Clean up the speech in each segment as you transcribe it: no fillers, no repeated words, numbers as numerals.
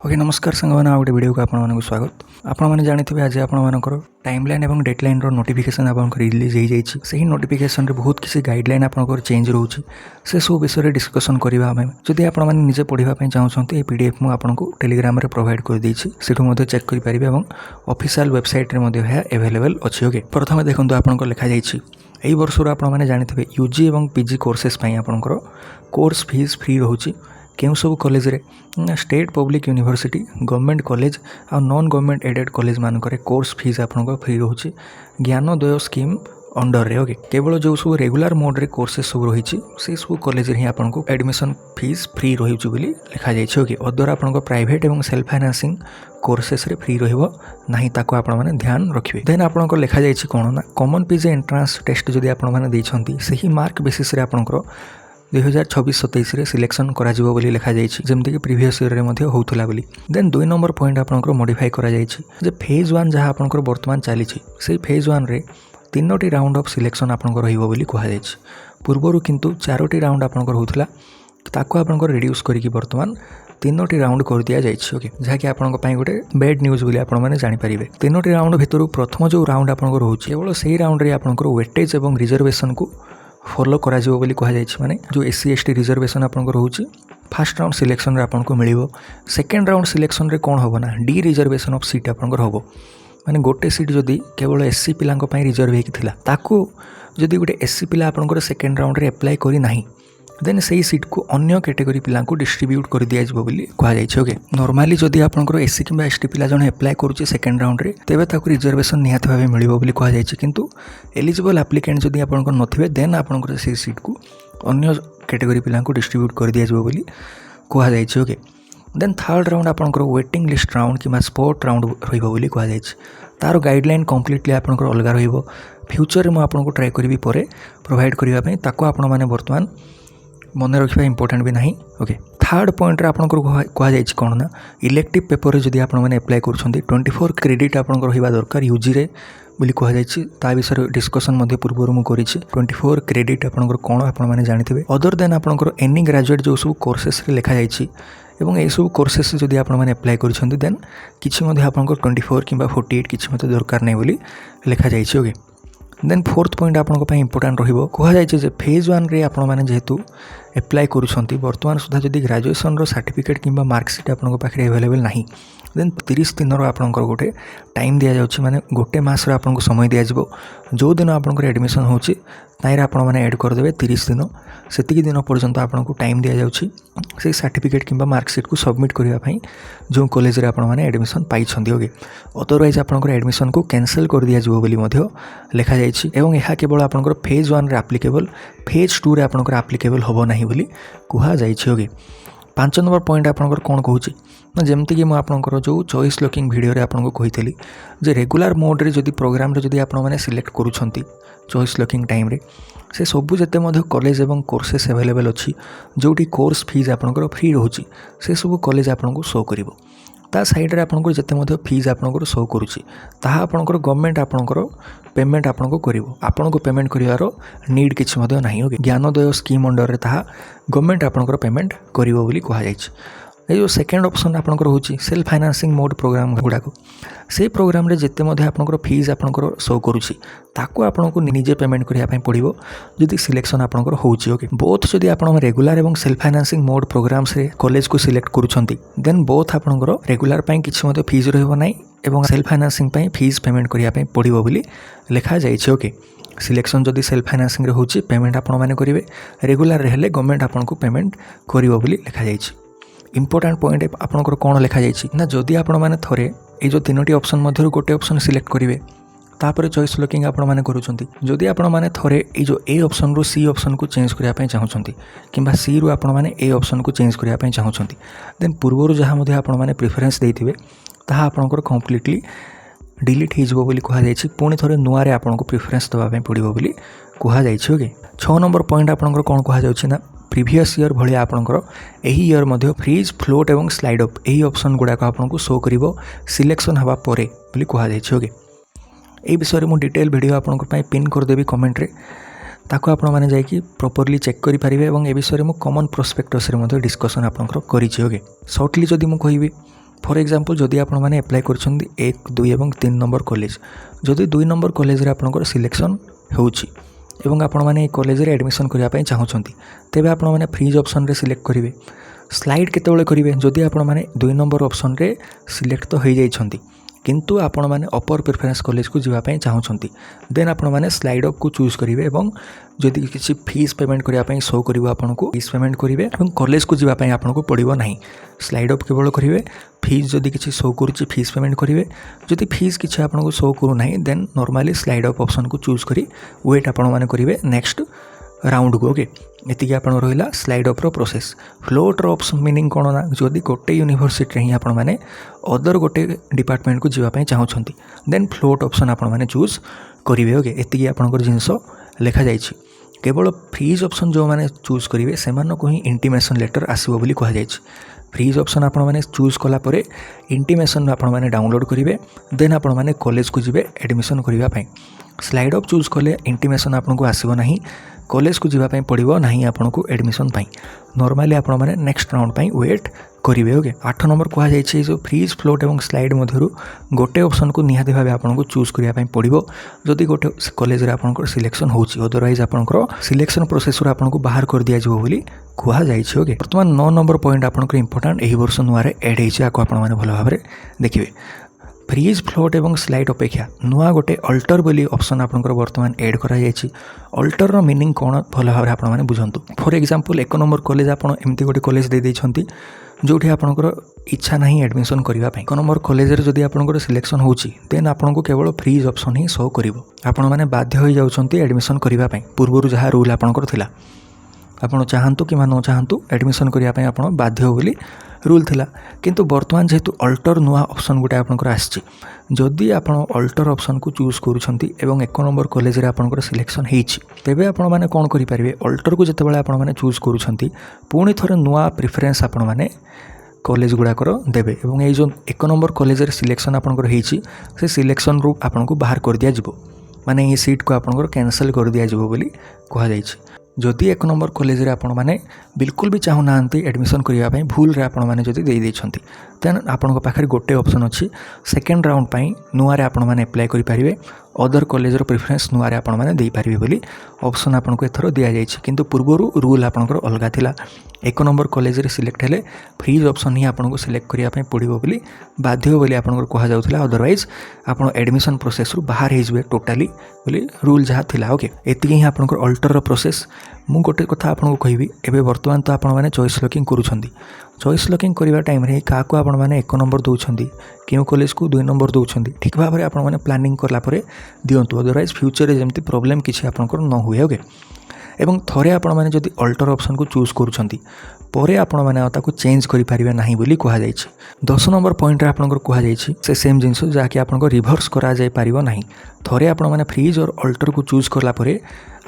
Okay नमस्कार सांगवान गोटे video को आपको स्वागत। आपने जानते आज आपर टाइमलाइन और डेडलाइन नोटिफिकेशन आपको रिलीज हो जाएगी। से नोटिफिकेशन बहुत किसी गाइडलाइन आपंकर चेंज रोचे से सब विषय डिस्कसन करवा आम जदि आपजे पढ़ाई चाहते ये पीडीएफ मुझे टेलीग्राम में प्रोवाइड कर देछि सेठू चेक करेंगे और ऑफिशियल वेबसाइट रे अवेलेबल अच्छी। ओके प्रथम देखो आपको लिखा जाइए यही वर्ष आपने जानते यूजी और पीजी कोर्सेस आपंकर कोर्स फीस फ्री रोचे क्यों सब कॉलेज रे state public university government college और नॉन गवर्नमेंट एडेड कॉलेज मानक कोर्स फीस आपको फ्री रोचे ज्ञानोदय स्कीम अंडर रे। ओके केवल जो सब रेगुलर मोड रे कोर्सेस सब रही से सब कॉलेज रे आपको एडमिशन फीस फ्री रही बोली लिखा जाइए। ओके अदर आपको प्राइवेट और सेल्फ फाइनेंसिंग कोर्सेस रे फ्री रहिबो नाही ताको आपण माने ध्यान रखिबे। देन आपनको लिखा जाइए कौन ना कॉमन पीजी एंट्रांस टेस्ट जदि आपण माने दैछंती सही मार्क बेसिस रे आपनको 2026-27 रे सिलेक्शन करा जिवो बोली लिखा जाइए जमती कि प्रीवियस ईयर रे मध्ये होउथला बोली। देन 2 नंबर पॉइंट आपनको मॉडिफाई करा जाइए जे फेज 1 जहाँ आपनको वर्तमान चली से फेज 1 रे 3टी राउंड ऑफ सिलेक्शन आपनको रहिबो बोली कहा जाइए। पूर्वरु किंतु 4टी राउंड आपनको होउथला ताको आपनको रिड्यूस करिकि वर्तमान 3टी राउंड कर दिया जाइए। ओके जहाँकि आपंक गोटे बैड न्यूज बोली आपने जानीपारे। 3टी राउंड भितर प्रथम जो राउंड आपको रोचे केवल से राउंड रे आपंकर वेटेज और रिजर्वेशन को फॉलो करा जिवो बोली कहा जाइए। माने जो एससी एसटी रिजर्वेशन आपंकर रोचे फर्स्ट राउंड सिलेक्शन रे आपको मिलिबो। सेकेंड राउंड सिलेक्शन रे कौन होबो ना डी रिजर्वेशन ऑफ सीट आपंकर होबो। माने गोटे सीट जदि केवल एससी पिलांक पई रिजर्व हेकिथिला ताकू जदि गोटे एससी पिला आपंकर सेकेंड राउंड रे अप्लाई करी नाही देन से सीट को अन्य कैटेगरी पिला डिस्ट्रीब्यूट कर दिया बोली कहा जाइए। ओके नॉर्मली जदि आपंकर एससी कि एसटी पिला जन अप्लाई करुचे सेकेंड राउंड रे तेबे ताको रिजर्वेशन निहाती भाव मिलिबो बोली कहा जाइए। किंतु एलिजिबल एप्लिकेंट जदि आपंकर नथिबे देन आपंकर से सीट को अन्य कैटेगरी पिला डिस्ट्रीब्यूट कर दिया बोली कहा जाइए। ओके देन थर्ड राउंड आपंकर वेटिंग लिस्ट राउंड कि स्पॉट राउंड रहिबो बोली कहा जाइए। तार गाइडलाइन कंप्लीटली आपंकर अलग रहिबो। फ्यूचर में आपको ट्राई करी पर प्रोवाइड करने ताको आपण माने वर्तमान मन रखा इंपोर्टेंट भी नहीं। ओके थर्ड पॉइंट रे आपन कह जाइए कौन ना इलेक्टिव पेपर रे जदि आपण माने अप्लाई करूछंती 24 क्रेडिट आपन रहिबा दरकार यूजी रे बोली कह जाइए। ता विषय डिस्कशन मध्य पूर्व मु करिछि 24 क्रेडिट आपन कौन आपण माने जानिथिबे। अदर देन आपन एनी ग्रेजुएट जो सब कोर्सेस रे लिखा जाइछि एवं ए सब कोर्सेस जदि आपण माने अप्लाई करूछंती देन किछि मध्य आपन 24 किंबा 48 किछि मध्य दरकार नै बोली लिखा जाइछि। ओके देन फोर्थ पॉइंट आपन इंपोर्टेंट रहिबो कह जाइए फेज 1 रे आपण माने जेहेतु अप्लाई करूछंती वर्तमान सुधा जदि ग्रेजुएशन रो सर्टिफिकेट किंबा मार्कशीट आपन पाखे अवेलेबल नहीं देन 30 दिन आपंकर गोटे टाइम दि जाउछि माने गोटे मास रे आपन समय दि जाइबो। जो दिन आपंकर एडमिशन होछि ताइरे आपण माने ऐड कर देबे 30 दिन सेतिकी दिन पर्यंत आपको टाइम दि जाउछि से सर्टिफिकेट किंबा मार्कशीट को सबमिट करबा पई जो कॉलेज रे आपण माने एडमिशन पाई छथि। ओके अदरवाइज आपंकर एडमिशन को कैंसिल कर दिया जिवो बोली मध्य लिखा जाइछि एवं यह केवल आपंकर फेज 1 रे एप्लीकेबल फेज 2 रे आपंकर एप्लीकेबल होबो नाही बोली कहा जाइछि। ओके 5 नंबर पॉइंट आपंकर कोन कहूछि ना जमती कि आपंकर जो चॉइस लॉकिंग वीडियो रे आपको कही जे रेगुलर मोड रे जदि प्रोग्राम रे जदि आपण माने सिलेक्ट करूछंती चॉइस लॉकिंग टाइम रे से सबू जते मध्य कॉलेज एवं कोर्सेस अवेलेबल अच्छी जोटी कोर्स फीस आपंकर फ्री रोची से सब कॉलेज आपको शो करिवो। ता साइड रे आपंकर जते मध्य फीस आपंकर शो करूची ताहा आपंकर गवर्नमेंट आपंकर पेमेंट आपको करिवो। आपनको पेमेंट करिवारो नीड किछि मध्य नाही। ओके ज्ञानोदय स्कीम अंडर रे ताहा गवर्नमेंट आपंकर पेमेंट करिवो बोली कहा जाइछि। ये जो सेकेंड ऑप्शन आपंकर होची सेल्फ फाइनेंसिंग मोड प्रोग्राम गुड़ाक से प्रोग्राम रे जेते मध्य आपंकर फीस आपंकर शो करूची ताको आपनको निजे पेमेंट करिया पई पड़िबो जदि सिलेक्शन आपंकर होची। ओके बोथ जदि आपण रेगुलर एवं सेल्फ फाइनेंसिंग मोड प्रोग्राम्स रे कॉलेज को सिलेक्ट करूछंती देन बोथ आपंकर रेगुलर पई किछि मध्य फीस रहइबो नाही एवं सेल्फ फाइनेंसिंग पई फीस पेमेंट करिया पई पड़िबो बोली लिखा जाइछि। ओके सिलेक्शन जदि सेल्फ फाइनेंसिंग रे होची पेमेंट आपण माने करिवे रेगुलर रे हेले गवर्नमेंट आपनको पेमेंट करिवो बोली लिखा जाइछि। इंपोर्टेंट पॉइंट आपंकर कौन लिखा जाइछि ना जदि आपण माने थरे ए जो 3टी ऑप्शन मध्य गोटे ऑप्शन सिलेक्ट करिवे तापर चॉइस लॉकिंग आपण माने करूछंती जदि आपण माने थरे ए जो ए ऑप्शन रो सी ऑप्शन को चेंज करिया पई चाहुछंती किंबा सी रो आपण माने ए ऑप्शन को चेंज करिया पई चाहुछंती देन पूर्वरु जहा मध्य आपण माने प्रेफरेंस देथिबे ताहा आपनकर कंप्लीटली डिलीट हो बोली कहा जाइछि पुणी थरे नुआ रे आपनको प्रेफरेंस दबा पई पड़िबो बोली कहा जाइछि। ओके 6 नंबर पॉइंट आपनकर कोन कहा जाउछि ना प्रीवियस ईयर भली आपनकर एही ईयर मध्य फ्रीज फ्लोट एवं स्लाइड अप एही ऑप्शन गुडाक आपनको शो करिवो सिलेक्शन हवा परे बोली कहा जाइछि। ओके ए विषय मु डिटेल वीडियो आपनकर पई पिन कर देबी कमेंट रे ताको आपण माने जाय कि प्रॉपर्ली चेक करि परिबे एवं ए विषय मु कॉमन प्रोस्पेक्टस रे मध्य डिस्कशन आपनकर करिछि। ओके शॉर्टली जदि मु कहिबी फॉर एग्जांपल जदि आपण मैंने एप्लाय कर 1 2 और 3 नंबर कॉलेज जदि 2 नंबर कॉलेज रे आपनकर सिलेक्शन होउची एवं आपण मैंने कॉलेज रे एडमिशन करने चाहूँगी तेबे आपण मैंने फ्रीज ऑप्शन रे सिलेक्ट करेंगे स्लाइड केतेबेले करेंगे जदि आपण मैंने 2 नंबर ऑप्शन रे सिलेक्ट तो हो जाइछंती किंतु आपण मैंने अपर प्रिफरेंस कॉलेज को जीवाई चाहूँगी देन आपण मैंने स्लाइड अप को चूज करेंगे और जदि किसी फीस पेमेंट करने शो कर आपको फीस पेमेंट करेंगे और कॉलेज को जीवाई आपको पड़ो ना स्लाइड अप केवल करेंगे फीस जदि किसी शो करुच्ची फीस पेमेंट करेंगे जदि फीस किसी आपको शो करूना then normally slide up option को चूज करी वेट आपण मैंने करेंगे नेक्स्ट राउंड को ओके एति आपण रहिला स्लाइड अप रो प्रोसेस फ्लोट ऑप्स मीनिंग कोन ना जदि गोटे यूनिवर्सिटी रे आपण माने अदर गोटे डिपार्टमेंट को जीवा पय चाहउछंती देन फ्लोट ऑप्शन आपण माने चूज करिवे ओके एति आपनकर जिंस लिखा जाइछि केवल फ्रीज ऑप्शन जो माने चूज करिवे सेमान को ही इंटीमेशन लेटर आसीबो बोली कहा जाइछि फ्रीज ऑप्शन आपण माने चूज कला परे इंटीमेशन आपण माने डाउनलोड करिवे देन आपण माने कॉलेज को जीवे एडमिशन करिवा पय स्लाइड अप चूज कले इंटीमेशन आपनको आसीबो नाही कॉलेज को जीवाई पड़ो ना आपको एडमिशन नॉर्मली आपण मैंने नेक्स्ट राउंड पर वेट करेंगे ओके 8 नंबर कहुई जो फ्रीज फ्लोट और स्लाइड मध्य गोटे ऑप्शन को निहाती भाव आपको चूज करने पड़ो जदि गोटे कॉलेज रे आपन सिलेक्शन होची अदरवाइज आपनकर सिलेक्शन प्रोसेस आपको बाहर कर दिया जाव बोली कहुई ओके बर्तमान 9 नंबर पॉइंट आपनकर इंपोर्टेंट यही वर्ष नुआरे एड होइछि आको आपण माने भल भाव देखिए फ्रीज फ्लोट एवं स्लाइड अपेक्षा नुआ गोटे अल्टर बोली ऑप्शन आपनकर वर्तमान ऐड करा जायछि अल्टर रो मीनिंग कोन भल भाव आपण माने बुझंतु फॉर एग्जांपल 1 नंबर कॉलेज आपण एमती गोटे कॉलेज दे दैछंती जोठी आपनकर इच्छा नहीं एडमिशन करबा पय 1 नंबर कॉलेज रे जदि आपनकर सिलेक्शन होउची देन आपनको केवल फ्रीज ऑप्शन ही शो करिवो आपण माने बाध्य होई जाउछंती एडमिशन करबा पय पूर्वरु जहा रूल आपनकर थिला आपण चाहंतु कि न चाहंतु एडमिशन करबा पय आपण बाध्य हो बोली रूल थिला किंतु वर्तमान जेहेतु अल्टर नुआ ऑप्शन गोटे आपनकर आछि जदि आपण अल्टर ऑप्शन को चूज करूछंती एवं 1 नंबर कॉलेज रे आपनकर सिलेक्शन हेइछि तेबे आपण माने कोन करि परिबे अल्टर को जतेबेले आपण माने चूज करूछंती पुणी थरे नुआ प्रेफरेंस आपण माने कॉलेज गुड़ाकर देवे और ये जो 1 नंबर कॉलेज रे सिलेक्शन आपनकर हेइछि से सिलेक्शन रू आपनको बाहर कर दिया जिवो माने ये सीट को आपनकर कैंसिल कर दिया जिवो बोली कहा जाइछि जदि 1 नंबर कॉलेज रे आपण माने बिल्कुल भी चाहू ना एडमिशन करबा पय भूल रे आपण माने जदि दे दैछंती देन आपण पाखरे गोटे ऑप्शन अछि सेकंड राउंड पय नुआ रे आपण माने अप्लाई करि परिबे अदर कॉलेज रो प्रेफरेंस नुआ रे आपण माने देई परिबे बोली ऑप्शन आपनको एथरो दिया जाइछि किंतु पूर्वरु रूल आपनकर अलगा थिला 1 नंबर कॉलेज रे सिलेक्ट हेले फ्रीज ऑप्शन ही आपनको सिलेक्ट करिया पय पड़िबो बोली बाध्य बोली आपनकर कहा जाउथला अदरवाइज आपण एडमिशन प्रोसेस रु बाहर हे जबे टोटली बोली रूल जहा थिला ओके एति ही आपनकर अल्टर रो प्रोसेस मु गोटे कथा आपनको कहबी एबे वर्तमान तो आपण माने चॉइस लॉकिंग करूछंती चॉइस लॉकिंग करबा टाइम रे का को आपण माने 1 नंबर दउछंती केउ कॉलेज को 2 नंबर दउछंती ठीक भाबरे आपण माने प्लानिंग करला परे दियंतु अदरवाइज फ्यूचर रे जेमति प्रॉब्लम किछि आपनकर न हुए ओके एवं थरे आपण माने जदि अल्टर ऑप्शन को चूज करूछंती परे आपण माने ताको चेंज करि परिबे नाही बोली कहा जाइछि 10 नंबर पॉइंट रे आपनकर कहा जाइछि से सेम जिंस जाके आपनको रिवर्स करा जाय परिबो नाही थरे आपण माने फ्रीज और अल्टर को चूज करला परे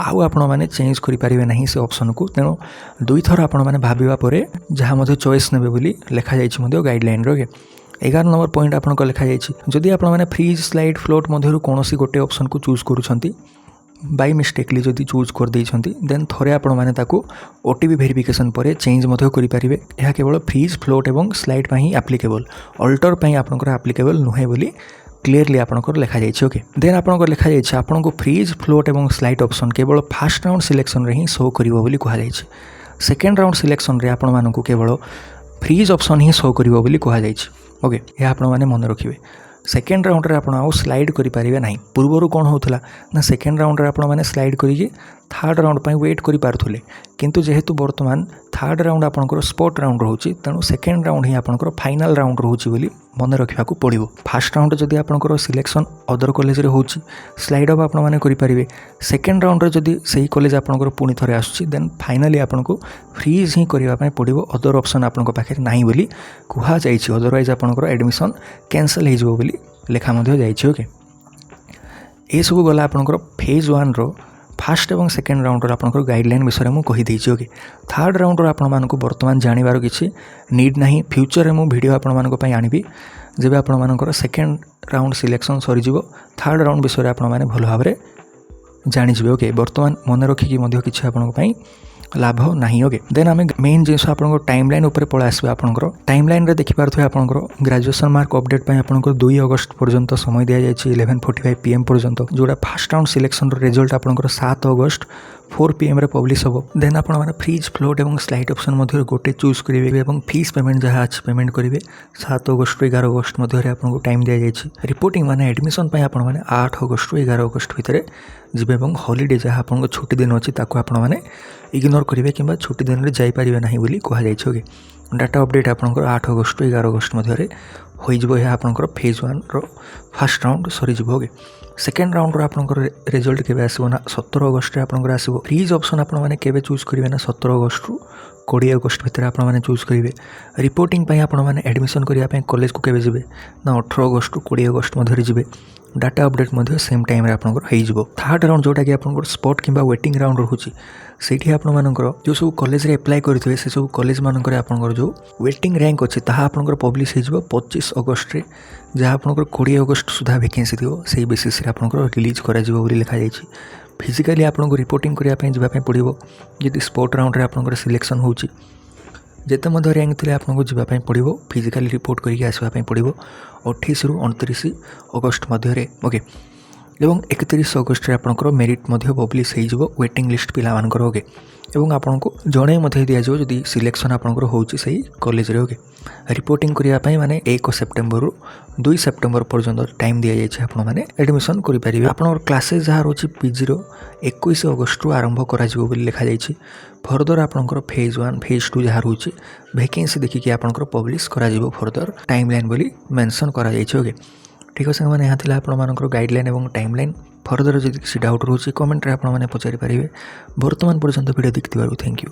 आउ आपण माने चेंज करि परिबे नाही से ऑप्शन को तेनो दुई थर आपण माने भाबिबा परे जहा मध्ये चॉइस नेबे बोली लिखा जाइछि मध्ये गाइडलाइन रो 11 नंबर पॉइंट आपनको लिखा जाइछि जदि आपण माने फ्रीज स्लाइड फ्लोट मध्यरु कोनोसी गोटे ऑप्शन को चूज करूछंती बाय मिस्टेकली जदि चूज कर दैछंती देन थरे आपण माने ताको ओटीपी वेरिफिकेशन परे चेंज मध्ये करि परिबे एहा केवल फ्रीज फ्लोट एवं स्लाइड पई एप्लीकेबल अल्टर पई आपनकर एप्लीकेबल नुहे बोली क्लियरली आपनकर लिखा जाइछि ओके देन आपनकर लिखा जाइछि आपनको फ्रीज फ्लोट एवं स्लाइड ऑप्शन केवल फर्स्ट राउंड सिलेक्शन रे ही शो करिवो बोली कहा जाइछि सेकंड राउंड सिलेक्शन रे आपण माननको केवल फ्रीज ऑप्शन ही शो करिवो बोली कहा जाइछि ओके ये आपण माने मन रखिबे सेकेंड राउंड रे आपण आउ स्लाइड करि परिबे नाही पूर्वरु कोन होतला ना सेकेंड राउंड रे आपण माने स्लाइड करिके थर्ड राउंड पई वेट करि पारथुले किंतु जेहेतु वर्तमान थर्ड राउंड आपनकर स्पॉट राउंड रहउची तनु सेकेंड राउंड ही आपनकर फाइनल राउंड रहउची बोली मन रखिबा को पड़िबो फर्स्ट राउंड जदि आपनकर सिलेक्शन अदर कॉलेज रे होउची स्लाइड अप आपण माने करि परिबे सेकेंड राउंड रे जदि सही कॉलेज आपनकर पुनी थरे आसुची देन फाइनली आपनको फ्रीज ही करिबा पई पड़िबो अदर ऑप्शन आपनकर पाखे नाही बोली कुहा जाइछि अदरवाइज आपनकर एडमिशन कैंसिल हे जबो बोली लेखा मध्ये जाइछि ओके ए सब गला आपनकर फेज 1 रो फास्ट एवं सेकेंड राउंड रो आपनकर गाइडलाइन विषय में कहि दैछि ओके थर्ड राउंड रो आपण मानको वर्तमान जानिबार किछि नीड नाही फ्यूचर रे मु वीडियो आपण मानको पई आनिबी जेबे आपण मानकर सेकेंड राउंड सिलेक्शन सरी जिवो थर्ड राउंड विषय आपण माने भलो भाबरे जानि जिवे ओके वर्तमान मन रखि कि मध्ये किछि आपण पई लाभ नहीं। ओके देन आम मेन जिन आप टाइम लाइन उपर पलि आसबे आपंकर टाइम लाइन देखिपे आपंकर ग्रेजुएशन मार्क अपडेट पर आपंकर 2 अगस्त पर्यंत समय दि जाए 11:45 PM पर्यंत जोड़ा फास्ट राउंड सिलेक्शन रिजल्ट आपंकर 7 अगस्त 4 PM पब्लिश हम। देन आप फ्रीज फ्लोट और स्लाइड ऑप्शन मध्य गोटे चूज करेंगे और फीस पेमेंट जहाँ अच्छी पेमेंट करेंगे 7 अगस्त 11 अगस्त मध्य आपको टाइम दि जाए। रिपोर्टिंग माने एडमिशन 8 अगस्त 11 अगस्त भितर जी और हॉलीडे जहाँ आपको छुट्टी दिन अच्छी आपने इग्नोर करेंगे कि छुट्टी दिन में जापारे ना बोली कहुई। डाटा अपडेट आपंकर 8 अगस्त 11 अगस्त मध्य हो आपंकर फेज 1 फास्ट राउंड सरीज। ओके सेकेंड राउंड आपंकर रिजल्ट के आसो ना 17 अगस्त आपंकर आसो। फ्रीज ऑप्शन आपने केवे चूज करेंगे ना 17 अगस्त 20 अगस्त भितर आपने चूज करेंगे। रिपोर्टिंग आपने एडमिशन करने कॉलेज को केवे जी ना 18 अगस्त 20 अगस्त मध्य जी। डाटा अपडेट मध्य सेम टाइम हो। थर्ड राउंड जोटा कि आपंकर स्पॉट किंबा वेटिंग राउंड रोचे से आपंकर जो सब कॉलेज रे अप्लाई करेंगे से सब कॉलेज मानकर आपंकर जो वेटिंग रैंक अच्छी आपंकर पब्लिश हो 25 अगस्त रे जहाँ आपंकर 20 अगस्त सुधा वैकेंसी थी से बेसीस आपंकर रिलीज कर लिखा जाए। फिजिकाली आपको रिपोर्टिंग करने जावाई पड़ो जी स्पोर्ट राउंड रे आपंकर सिलेक्शन हो जिते मध्य रैंक थे आपको जावाई पड़ो फिजिकाली रिपोर्ट करके आसवाई पड़ो 28 रु 29 अगस्त मध्य। ओके एवं 31 अगस्त आपंकर मेरिट पब्लिश हो वेटिंग लिस्ट पिला मानकर। ओके एवं आपको जड़े दि जाए जदि सिलेक्शन आपंकर हो कॉलेज रे। ओके रिपोर्टिंग करने माने 1 सेप्टेम्बर रु 2 सेप्टेम्बर पर्यंत टाइम दि जाए आपने एडमिशन करेंगे। आपंकर क्लासेस जहाँ रोचे PG 21 अगस्त रु आरंभ कर लिखा जाए। फर्दर आपंकर फेज 1 फेज 2 जहाँ रोचे वैकेंसी देखिए आपंकर पब्लिश कर फर्दर टाइम लाइन बोली मेंशन कर। ओके ठीक है मैंने यहाँ आपर गाइडलाइन और टाइम लाइन फर्दर जब किसी डाउट रोचे कमेंट रे आपने पचारि पारे। बर्तमान पर्यंत वीडियो देखिथिबारु थैंक यू।